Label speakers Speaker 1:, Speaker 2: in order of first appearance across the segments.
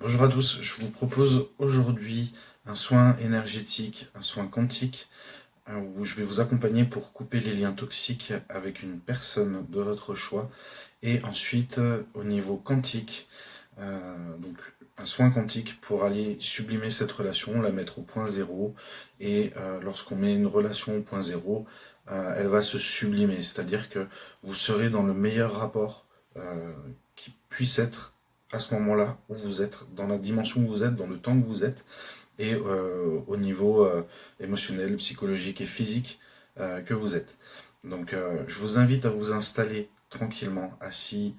Speaker 1: Bonjour à tous, je vous propose aujourd'hui un soin énergétique, un soin quantique, où je vais vous accompagner pour couper les liens toxiques avec une personne de votre choix. Et ensuite, au niveau quantique, donc un soin quantique pour aller sublimer cette relation, la mettre au point zéro. Et lorsqu'on met une relation au point zéro, elle va se sublimer, c'est-à-dire que vous serez dans le meilleur rapport qui puisse être à ce moment-là où vous êtes, dans la dimension où vous êtes, dans le temps que vous êtes, et au niveau émotionnel, psychologique et physique que vous êtes. Donc je vous invite à vous installer tranquillement, assis,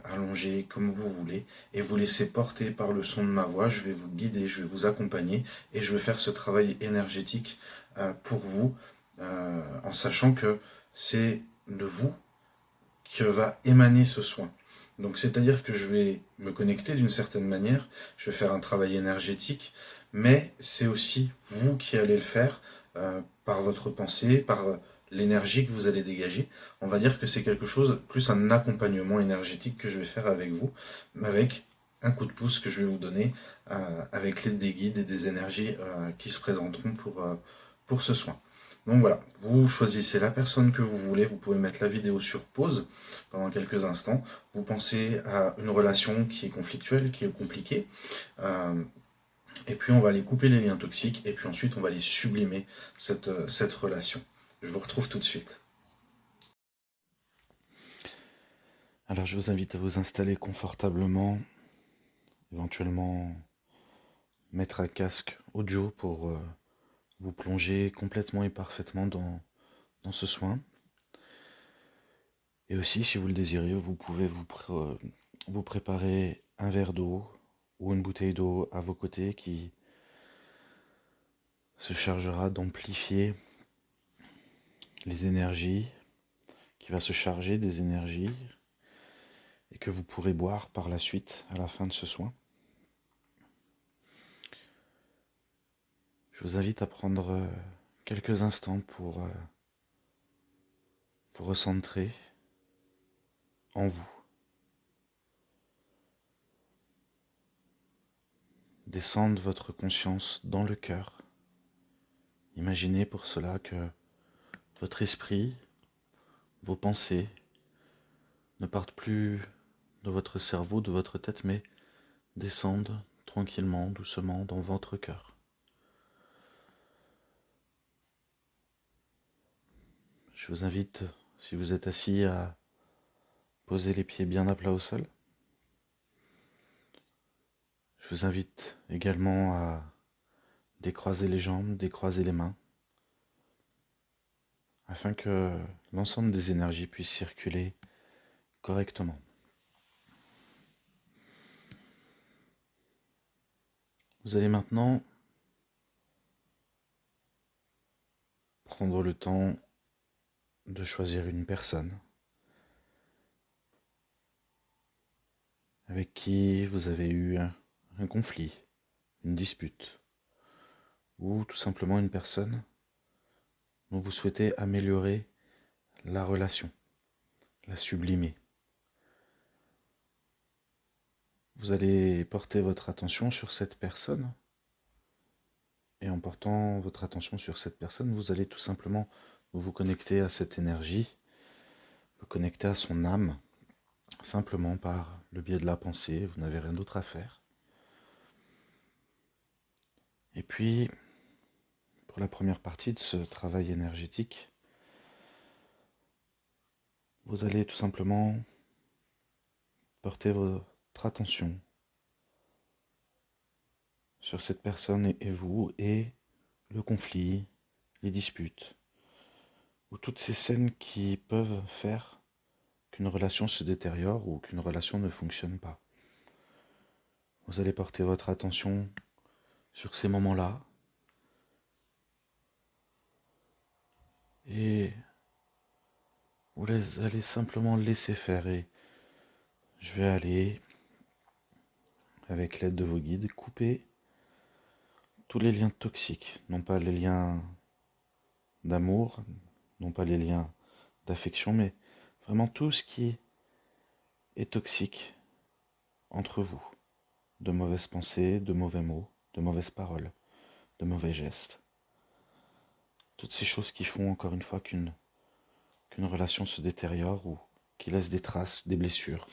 Speaker 1: allongé, comme vous voulez, et vous laisser porter par le son de ma voix. Je vais vous guider, je vais vous accompagner, et je vais faire ce travail énergétique pour vous, en sachant que c'est de vous que va émaner ce soin. Donc c'est-à-dire que je vais me connecter d'une certaine manière, je vais faire un travail énergétique, mais c'est aussi vous qui allez le faire par votre pensée, par l'énergie que vous allez dégager. On va dire que c'est quelque chose, plus un accompagnement énergétique que je vais faire avec vous, avec un coup de pouce que je vais vous donner avec l'aide des guides et des énergies qui se présenteront pour ce soin. Donc voilà, vous choisissez la personne que vous voulez, vous pouvez mettre la vidéo sur pause pendant quelques instants. Vous pensez à une relation qui est conflictuelle, qui est compliquée, euh, et puis on va aller couper les liens toxiques, et puis ensuite on va aller sublimer cette relation. Je vous retrouve tout de suite. Alors je vous invite à vous installer confortablement, éventuellement mettre un casque audio pour vous plonger complètement et parfaitement dans ce soin. Et aussi, si vous le désirez, vous pouvez vous préparer un verre d'eau ou une bouteille d'eau à vos côtés qui se chargera d'amplifier les énergies, qui va se charger des énergies et que vous pourrez boire par la suite à la fin de ce soin. Je vous invite à prendre quelques instants pour vous recentrer en vous. Descendre votre conscience dans le cœur. Imaginez pour cela que votre esprit, vos pensées ne partent plus de votre cerveau, de votre tête, mais descendent tranquillement, doucement dans votre cœur. Je vous invite, si vous êtes assis, à poser les pieds bien à plat au sol. Je vous invite également à décroiser les jambes, décroiser les mains, afin que l'ensemble des énergies puissent circuler correctement. Vous allez maintenant prendre le temps de choisir une personne avec qui vous avez eu un conflit, une dispute, ou tout simplement une personne dont vous souhaitez améliorer la relation, la sublimer. Vous allez porter votre attention sur cette personne, et en portant votre attention sur cette personne, vous allez tout simplement vous connecter à cette énergie, vous connecter à son âme, simplement par le biais de la pensée. Vous n'avez rien d'autre à faire. Et puis, pour la première partie de ce travail énergétique, vous allez tout simplement porter votre attention sur cette personne et vous, et le conflit, les disputes, ou toutes ces scènes qui peuvent faire qu'une relation se détériore ou qu'une relation ne fonctionne pas. Vous allez porter votre attention sur ces moments-là et vous allez simplement laisser faire. Et je vais aller, avec l'aide de vos guides, couper tous les liens toxiques, non pas les liens d'amour, non pas les liens d'affection, mais vraiment tout ce qui est toxique entre vous. de mauvaises pensées, de mauvais mots, de mauvaises paroles, de mauvais gestes. Toutes ces choses qui font encore une fois qu'une relation se détériore ou qui laisse des traces, des blessures.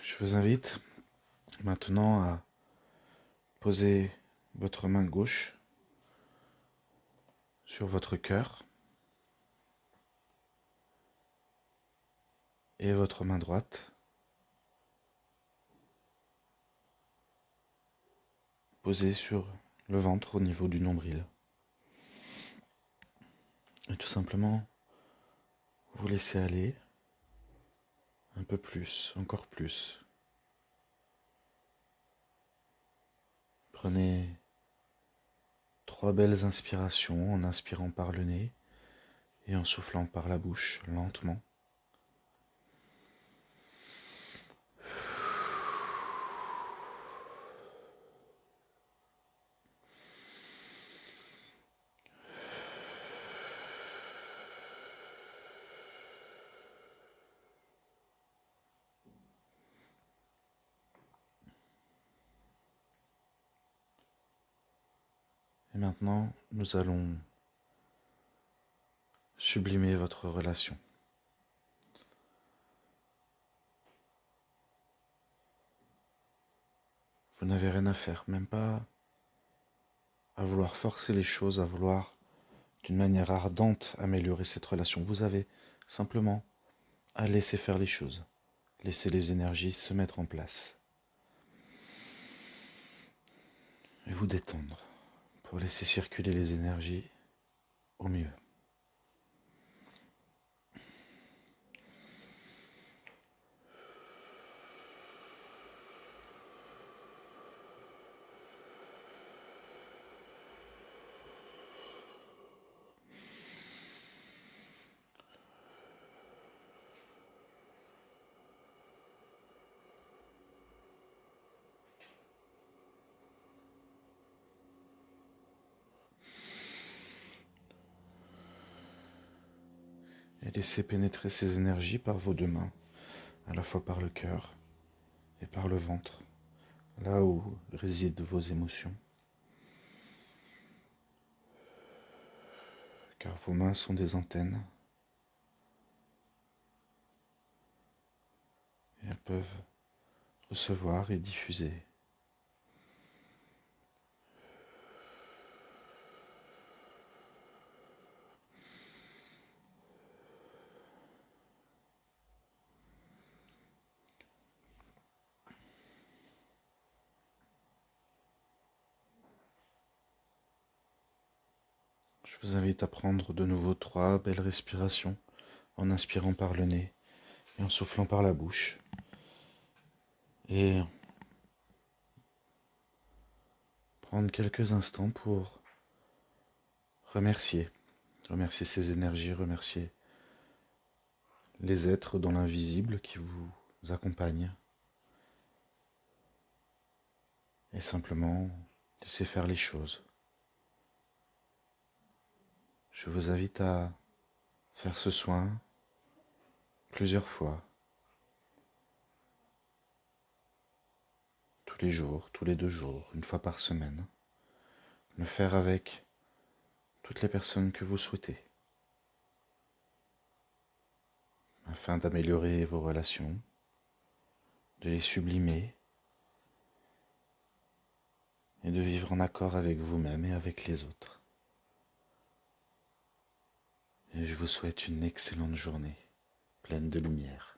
Speaker 1: Je vous invite maintenant à poser votre main gauche sur votre cœur et votre main droite posée sur le ventre au niveau du nombril. Et tout simplement, vous laissez aller un peu plus, encore plus. Prenez 3 belles inspirations en inspirant par le nez et en soufflant par la bouche lentement. Et maintenant, nous allons sublimer votre relation. Vous n'avez rien à faire, même pas à vouloir forcer les choses, à vouloir d'une manière ardente améliorer cette relation. Vous avez simplement à laisser faire les choses, laisser les énergies se mettre en place et vous détendre pour laisser circuler les énergies au mieux. Et laissez pénétrer ces énergies par vos 2 mains, à la fois par le cœur et par le ventre, là où résident vos émotions. Car vos mains sont des antennes et elles peuvent recevoir et diffuser. Je vous invite à prendre de nouveau 3 belles respirations en inspirant par le nez et en soufflant par la bouche. Et prendre quelques instants pour remercier ces énergies, remercier les êtres dans l'invisible qui vous accompagnent. Et simplement laisser faire les choses. Je vous invite à faire ce soin plusieurs fois, tous les jours, tous les 2 jours, 1 fois par semaine. Le faire avec toutes les personnes que vous souhaitez. afin d'améliorer vos relations, de les sublimer et de vivre en accord avec vous-même et avec les autres. Et je vous souhaite une excellente journée, pleine de lumière.